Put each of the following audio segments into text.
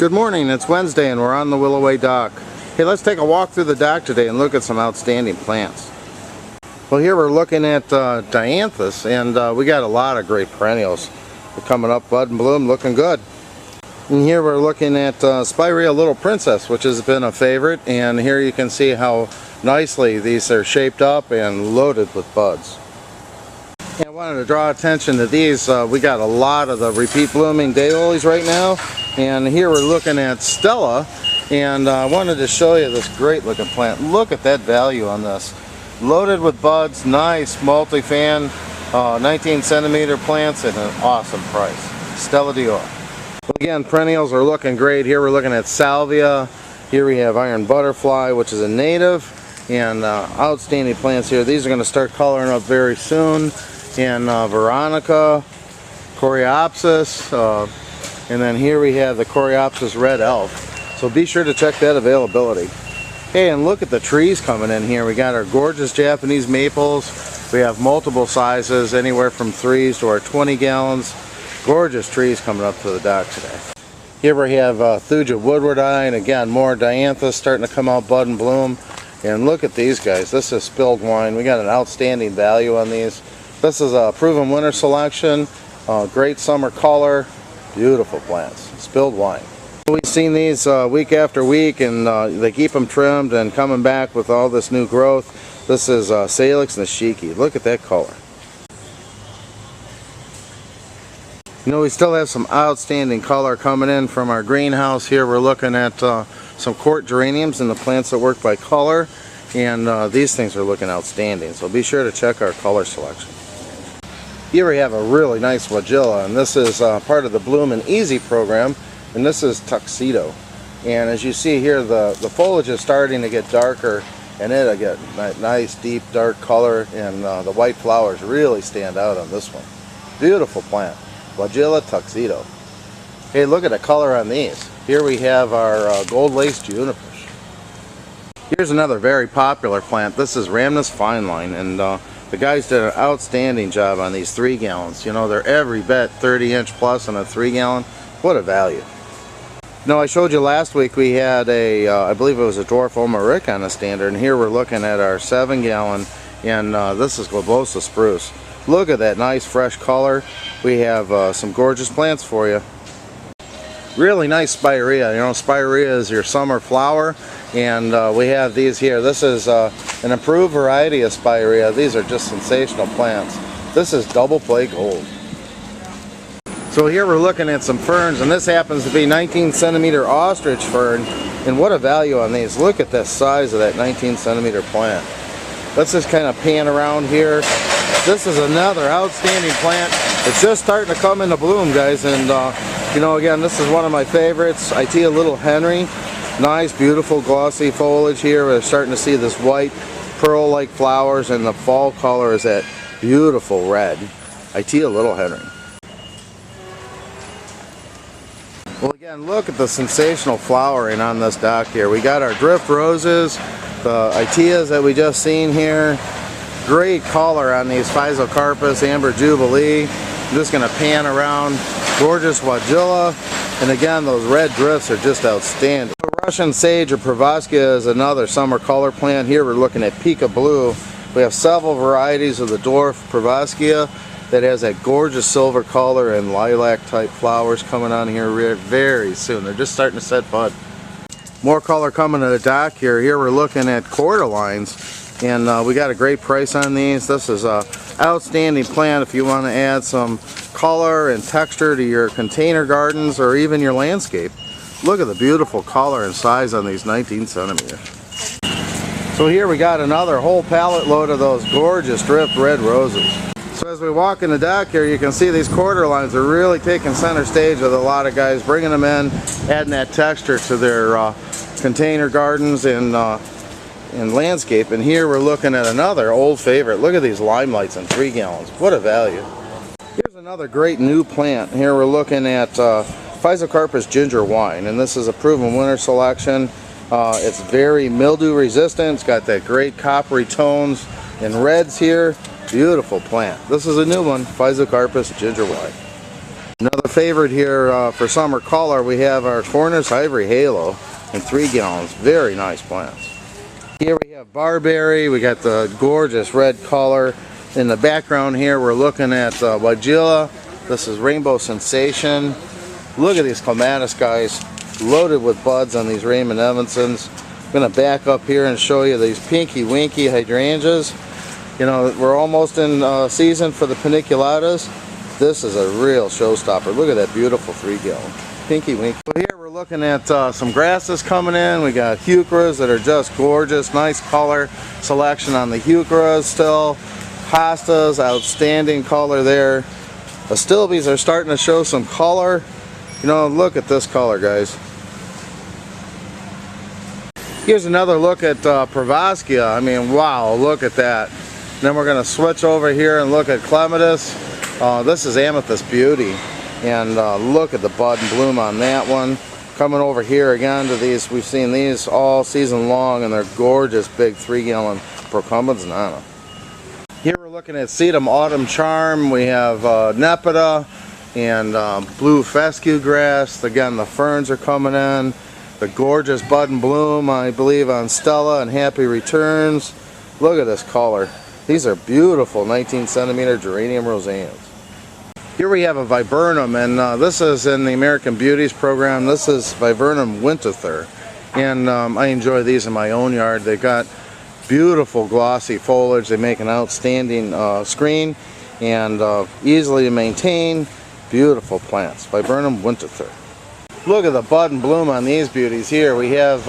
Good morning, it's Wednesday and we're on the Willoway dock. Hey, let's take a walk through the dock today and look at some outstanding plants. Well, here we're looking at dianthus, and we got a lot of great perennials. They're coming up, bud and bloom, looking good. And here we're looking at Spirea Little Princess, which has been a favorite, and here you can see how nicely these are shaped up and loaded with buds. And I wanted to draw attention to these. We got a lot of the repeat blooming daylilies right now, and here we're looking at Stella, and I wanted to show you this great looking plant. Look at that value on this. Loaded with buds, nice multi-fan, 19 centimeter plants at an awesome price. Stella Dior. Again, perennials are looking great. Here we're looking at Salvia. Here we have Iron Butterfly, which is a native, and outstanding plants here. These are going to start coloring up very soon. And Veronica, Coreopsis, and then here we have the Coreopsis Red Elf. So be sure to check that availability. Hey, and look at the trees coming in here. We got our gorgeous Japanese maples. We have multiple sizes, anywhere from 3s to our 20 gallons. Gorgeous trees coming up to the dock today. Here we have Thuja Woodwardi, and again, more dianthus starting to come out, bud and bloom. And look at these guys. This is spilled wine. We got an outstanding value on these. This is a proven winter selection, great summer color, beautiful plants, spilled wine. We've seen these week after week, and they keep them trimmed and coming back with all this new growth. This is Salix Nishiki. Look at that color. You know, we still have some outstanding color coming in from our greenhouse. Here we're looking at some court geraniums and the plants that work by color, and these things are looking outstanding, so be sure to check our color selection. Here we have a really nice flagella, and this is part of the Bloom and Easy program, and this is Tuxedo. And as you see here, the foliage is starting to get darker, and it'll get nice deep dark color, and the white flowers really stand out on this one. Beautiful plant, Flagella Tuxedo. Hey, look at the color on these. Here we have our gold lace junipers. Here's another very popular plant. This is Rhamnus Fineline, and the guys did an outstanding job on these 3 gallons. You know, they're every bit 30-inch plus on a 3 gallon. What a value. Now, I showed you last week we had a, I believe it was a dwarf Omeric on a standard, and here we're looking at our 7 gallon, and this is Globosa Spruce. Look at that nice fresh color. We have some gorgeous plants for you. Really nice Spirea. You know, Spirea is your summer flower, and we have these here. This is an improved variety of Spirea. These are just sensational plants. This is double play gold. So here we're looking at some ferns, and this happens to be 19 centimeter ostrich fern, and what a value on these. Look at the size of that 19 centimeter plant. Let's just kind of pan around here. This is another outstanding plant. It's just starting to come into bloom, guys, and you know, again, this is one of my favorites. Itea Little Henry. Nice, beautiful, glossy foliage here. We're starting to see this white, pearl-like flowers, and the fall color is that beautiful red. Itea Little Henry. Well, again, look at the sensational flowering on this dock here. We got our drift roses, the Iteas that we just seen here. Great color on these Physocarpus, Amber Jubilee. I'm just going to pan around. Gorgeous Wagilla, and again, those red drifts are just outstanding. Russian Sage or Pravaskia is another summer color plant. Here we're looking at Pika Blue. We have several varieties of the dwarf Pravaskia that has that gorgeous silver color and lilac type flowers coming on here very soon. They're just starting to set bud. More color coming to the dock here. Here we're looking at Cordylines, and we got a great price on these. This is a outstanding plant if you want to add some color and texture to your container gardens or even your landscape. Look at the beautiful color and size on these 19 centimeters. So here we got another whole pallet load of those gorgeous drift red roses. So as we walk in the dock here, you can see these Cordylines are really taking center stage with a lot of guys bringing them in, adding that texture to their container gardens and landscape. And here we're looking at another old favorite. Look at these Limelights in 3 gallons. What a value. Here's another great new plant. Here we're looking at Physocarpus Ginger Wine, and this is a proven winter selection. It's very mildew resistant. It's got that great coppery tones and reds here. Beautiful plant. This is a new one, Physocarpus Ginger Wine. Another Favorite here for summer color, we have our Corners Ivory Halo in 3 gallons. Very nice plants. Here we have Barberry. We got the gorgeous red color. In the background here we're looking at Weigela. This is Rainbow Sensation. Look at these clematis, guys, loaded with buds on these Raymond Evansons. I'm going to back up here and show you these pinky winky hydrangeas. You know, we're almost in season for the paniculatas. This is a real showstopper. Look at that beautiful 3 gallon. Pinky winky. So here we're looking at some grasses coming in. We got heucheras that are just gorgeous. Nice color selection on the heucheras still. Hostas, outstanding color there. Astilbes are starting to show some color. You know, look at this color, guys. Here's another look at Pravaskia. I mean, wow, look at that. Then we're going to switch over here and look at Clematis. This is Amethyst Beauty. And look at the bud and bloom on that one. Coming over here again to these, we've seen these all season long, and they're gorgeous big 3 gallon Procumbens Nana. Here we're looking at Sedum Autumn Charm. We have Nepeta and blue fescue grass. Again, the ferns are coming in. The gorgeous bud and bloom, I believe, on Stella and Happy Returns. Look at this color. These are beautiful 19 centimeter geranium roseans. Here we have a viburnum, and this is in the American Beauties program. This is Viburnum Winterthur, and I enjoy these in my own yard. They've got beautiful glossy foliage. They make an outstanding screen, and easily to maintain. Beautiful plants. Viburnum Winterthur. Look at the bud and bloom on these beauties here. We have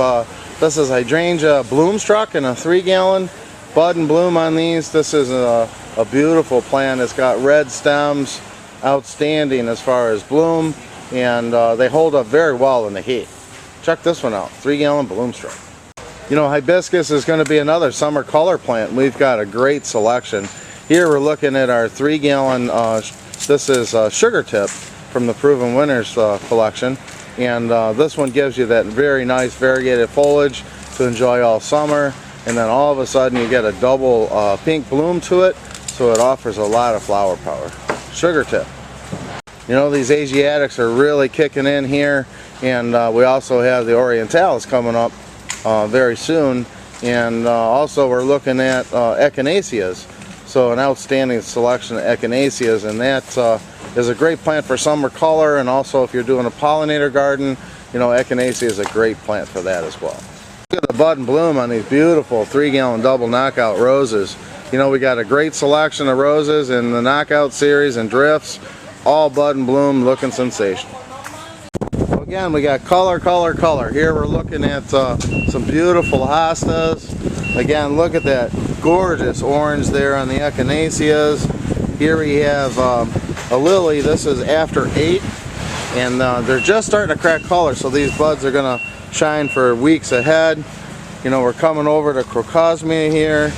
this is Hydrangea Bloomstruck in a 3 gallon. Bud and bloom on these. This is a beautiful plant. It's got red stems. Outstanding as far as bloom, and they hold up very well in the heat. Check this one out. 3 gallon Bloomstruck. You know, hibiscus is going to be another summer color plant. We've got a great selection. Here we're looking at our 3 gallon, this is Sugar Tip from the Proven Winners collection. And this one gives you that very nice variegated foliage to enjoy all summer. And then all of a sudden you get a double pink bloom to it, so it offers a lot of flower power. Sugar Tip. You know, these Asiatics are really kicking in here, and we also have the Orientalis coming up very soon, and also we're looking at Echinaceas. So an outstanding selection of Echinaceas, and that is a great plant for summer color, and also if you're doing a pollinator garden, you know, Echinacea is a great plant for that as well. Look at the bud and bloom on these beautiful 3 gallon double knockout roses. You know, we got a great selection of roses in the knockout series and drifts, all bud and bloom, looking sensational. So again, we got color, color, color. Here we're looking at some beautiful hostas. Again, look at that gorgeous orange there on the Echinaceas. Here we have a lily. This is after 8, and they're just starting to crack color, so these buds are going to shine for weeks ahead. You know, we're coming over to Crocosmia here.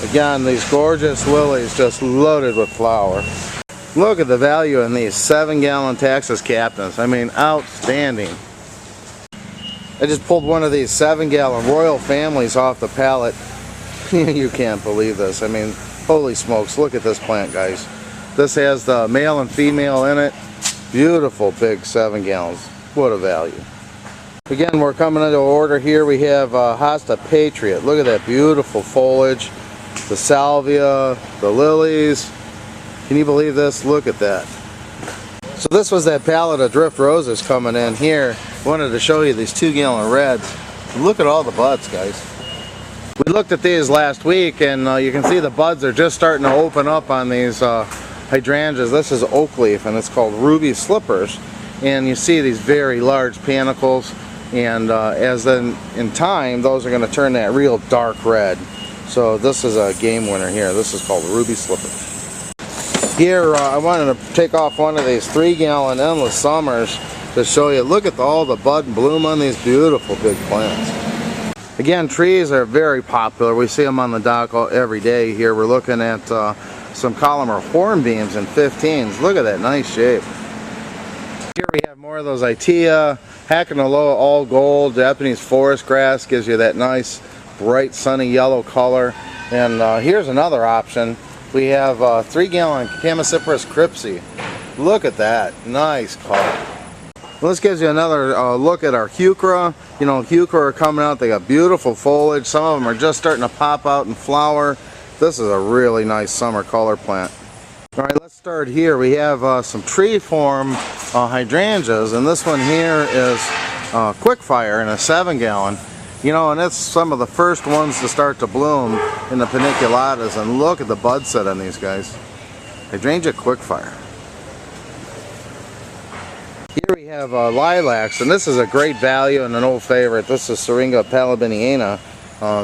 Again, these gorgeous lilies just loaded with flower. Look at the value in these 7 gallon Texas Captains. I mean, outstanding. I just pulled one of these 7 gallon Royal Families off the pallet. You can't believe this. I mean, holy smokes, look at this plant, guys. This has the male and female in it. Beautiful big 7 gallons. What a value. Again, we're coming into order here. We have Hosta Patriot. Look at that beautiful foliage. The salvia, the lilies. Can you believe this? Look at that. So this was that pallet of drift roses coming in here. I wanted to show you these 2 gallon reds. Look at all the buds, guys. We looked at these last week, and you can see the buds are just starting to open up on these hydrangeas. This is oak leaf, and it's called Ruby Slippers. And you see these very large panicles, and as then in time, those are going to turn that real dark red. So this is a game winner here. This is called Ruby Slippers. Here I wanted to take off one of these 3 gallon Endless Summers to show you. Look at all the bud and bloom on these beautiful big plants. Again, trees are very popular. We see them on the dock every day here. We're looking at some columnar hornbeams in 15s. Look at that nice shape. Here we have more of those Itea. Hakanaloa all gold. Japanese forest grass gives you that nice bright sunny yellow color. And here's another option. We have 3 gallon Chamaecyparis crypsi. Look at that, nice color. Well, this gives you another look at our heuchera. You know, heuchera are coming out, they got beautiful foliage. Some of them are just starting to pop out and flower. This is a really nice summer color plant. All right, let's start here. We have some tree form hydrangeas, and this one here is Quickfire in a 7-gallon. You know, and it's some of the first ones to start to bloom in the paniculatas, and look at the bud set on these guys. Hydrangea Quickfire. Here we have lilacs, and this is a great value and an old favorite. This is Syringa palabiniana,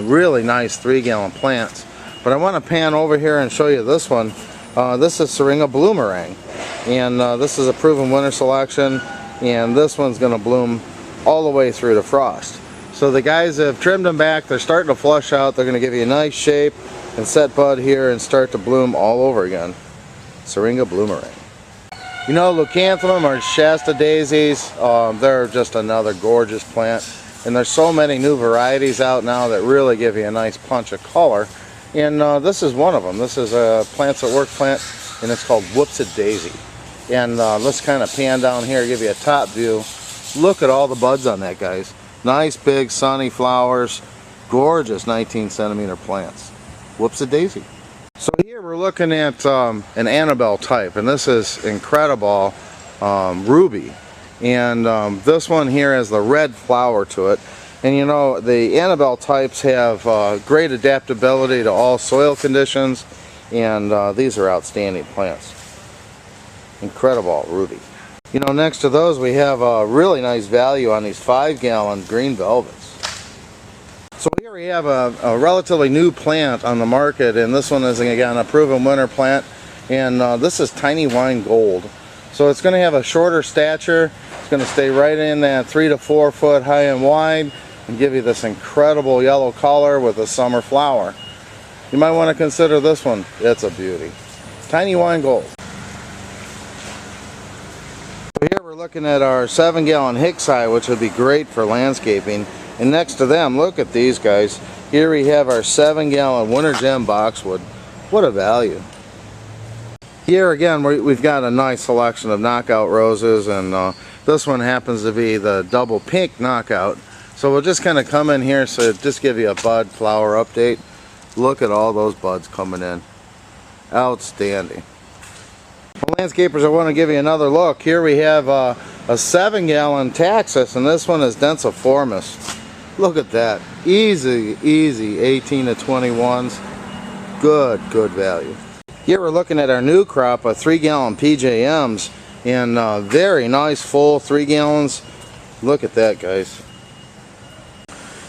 really nice 3-gallon plants. But I want to pan over here and show you this one. This is Syringa bloomerang, and this is a proven winter selection, and this one's going to bloom all the way through to frost. So the guys have trimmed them back, they're starting to flush out, they're going to give you a nice shape and set bud here and start to bloom all over again. Syringa bloomerang. You know, leucanthemum or Shasta daisies, they're just another gorgeous plant, and there's so many new varieties out now that really give you a nice punch of color, and this is one of them. This is a Plants at Work plant, and it's called Whoopsit Daisy. And let's kind of pan down here, give you a top view. Look at all the buds on that, guys. Nice big sunny flowers, gorgeous 19-centimeter plants. Whoopsit Daisy. So here we're looking at an Annabelle type, and this is incredible ruby, and this one here has the red flower to it. And you know, the Annabelle types have great adaptability to all soil conditions, and these are outstanding plants. Incredible ruby. You know, next to those we have a really nice value on these 5-gallon green velvets. So here we have a relatively new plant on the market, and this one is again a proven winter plant, and this is Tiny Wine Gold. So it's going to have a shorter stature, it's going to stay right in that 3 to 4 foot high and wide, and give you this incredible yellow color with a summer flower. You might want to consider this one, it's a beauty. Tiny Wine Gold. So here we're looking at our 7-gallon Hicksii, which would be great for landscaping. And next to them, look at these guys. Here we have our 7-gallon Winter Gem Boxwood. What a value. Here again, we've got a nice selection of knockout roses, and this one happens to be the double pink knockout. So we'll just kind of come in here, so just give you a bud flower update. Look at all those buds coming in. Outstanding. Well, landscapers, I want to give you another look. Here we have a 7-gallon Taxus, and this one is densiformis. Look at that. Easy 18 to 21s. Good value. Here we're looking at our new crop of 3-gallon PJMs, and very nice full 3 gallons. Look at that, guys.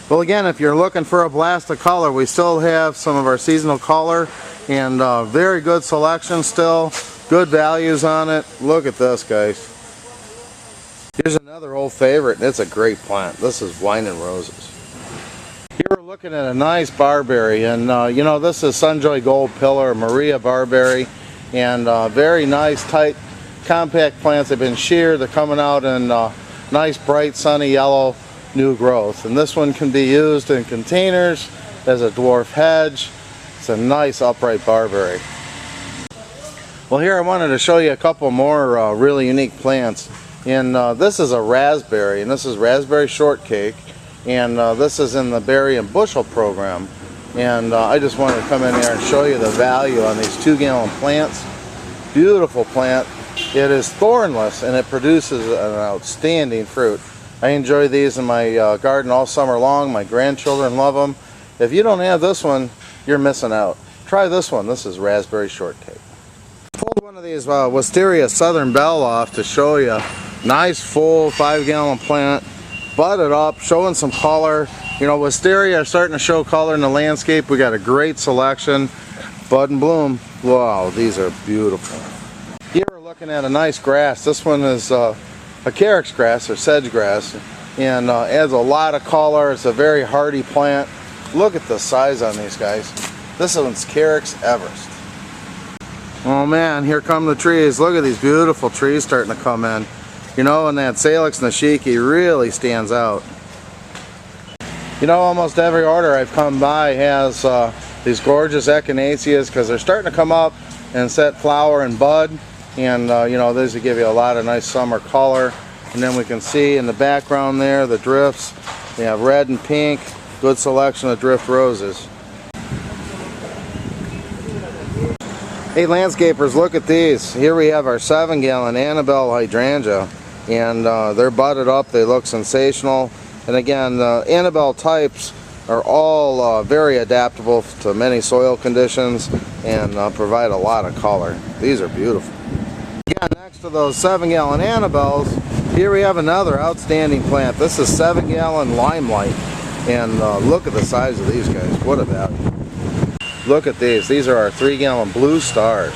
Well, again, if you're looking for a blast of color, we still have some of our seasonal color, and very good selection still. Good values on it. Look at this, guys. Here's another old favorite, and it's a great plant. This is Wine and Roses. Here we're looking at a nice barberry, and you know, this is Sunjoy Gold Pillar, Maria barberry, and very nice, tight, compact plants. They've been sheared. They're coming out in nice, bright, sunny yellow new growth. And this one can be used in containers as a dwarf hedge. It's a nice, upright barberry. Well, here I wanted to show you a couple more really unique plants. And this is a raspberry, and this is raspberry shortcake, and this is in the berry and bushel program. And I just wanted to come in here and show you the value on these 2-gallon plants. Beautiful plant. It is thornless, and it produces an outstanding fruit. I enjoy these in my garden all summer long. My grandchildren love them. If you don't have this one, you're missing out. Try this one. This is raspberry shortcake. Pulled one of these Wisteria Southern Belle off to show you. Nice full 5-gallon plant, budded up, showing some color. You know, wisteria are starting to show color in the landscape. We got a great selection. Bud and bloom. Wow, these are beautiful. Here we're looking at a nice grass. This one is a carex grass or sedge grass, and adds a lot of color. It's a very hardy plant. Look at the size on these guys. This one's Carex Everest. Oh man, here come the trees. Look at these beautiful trees starting to come in. You know, and that Salix nashiki really stands out. You know, almost every order I've come by has these gorgeous echinaceas, because they're starting to come up and set flower and bud. and you know, these will give you a lot of nice summer color. And then we can see in the background there the drifts. We have red and pink, good selection of drift roses. Hey landscapers, look at these. Here we have our 7-gallon Annabelle hydrangea, and they're budded up, they look sensational. And again, the Annabelle types are all very adaptable to many soil conditions and provide a lot of color. These are beautiful. Again, next to those 7-gallon Annabelles, here we have another outstanding plant. This is 7-gallon Limelight, and look at the size of these guys. What a value. Look at these. These are our 3-gallon Blue Stars.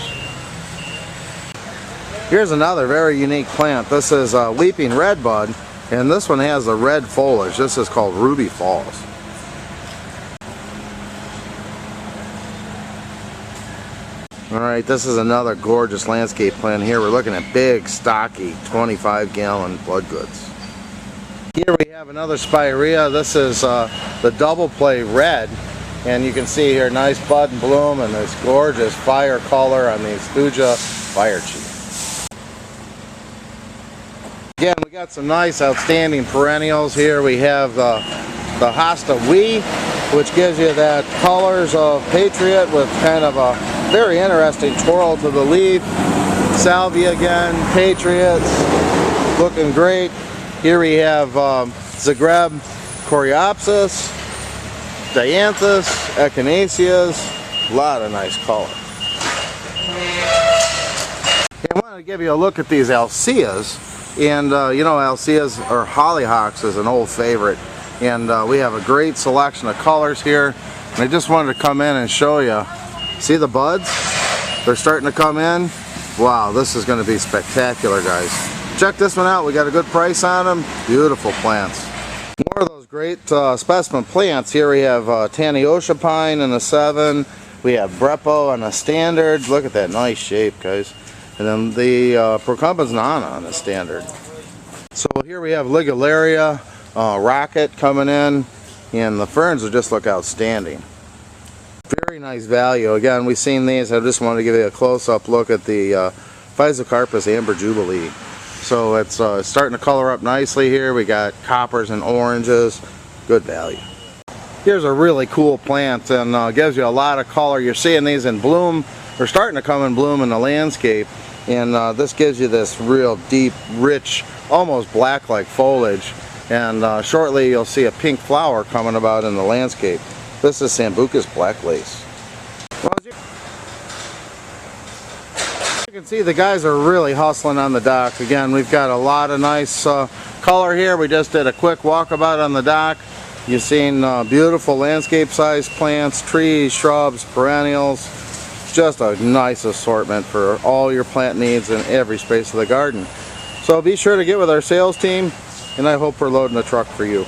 Here's another very unique plant. This is Leaping Redbud, and this one has the red foliage. This is called Ruby Falls. Alright, this is another gorgeous landscape plant here. We're looking at big, stocky, 25-gallon blood goods. Here we have another Spirea. This is the Double Play Red. And you can see here, nice bud and bloom and this gorgeous fire color on these Thuja Fire Chief. Again, we got some nice, outstanding perennials here. We have the Hosta Wee, which gives you that colors of Patriot with kind of a very interesting twirl to the leaf. Salvia again, Patriots, looking great. Here we have Zagreb Coreopsis, Dianthus, Echinaceas, a lot of nice color. I wanted to give you a look at these Alceas, and you know, Alceas or hollyhocks is an old favorite, and we have a great selection of colors here. And I just wanted to come in and show you. See the buds? They're starting to come in. Wow, this is going to be spectacular, guys. Check this one out. We got a good price on them. Beautiful plants. More of those great specimen plants. Here we have Taniosha Pine in a 7. We have Brepo on a standard. Look at that nice shape, guys. And then the Procumbens Nana on a standard. So here we have Ligularia, Rocket coming in, and the ferns will just look outstanding. Very nice value. Again, we've seen these. I just wanted to give you a close-up look at the Physocarpus Amber Jubilee. So it's starting to color up nicely here. We got coppers and oranges. Good value. Here's a really cool plant, and gives you a lot of color. You're seeing these in bloom. They're starting to come in bloom in the landscape. And this gives you this real deep, rich, almost black-like foliage. And shortly you'll see a pink flower coming about in the landscape. This is Sambucus Black Lace. Well, as you can see, the guys are really hustling on the dock. Again, we've got a lot of nice color here. We just did a quick walkabout on the dock. You've seen beautiful landscape-sized plants, trees, shrubs, perennials. Just a nice assortment for all your plant needs in every space of the garden. So be sure to get with our sales team, and I hope we're loading a truck for you.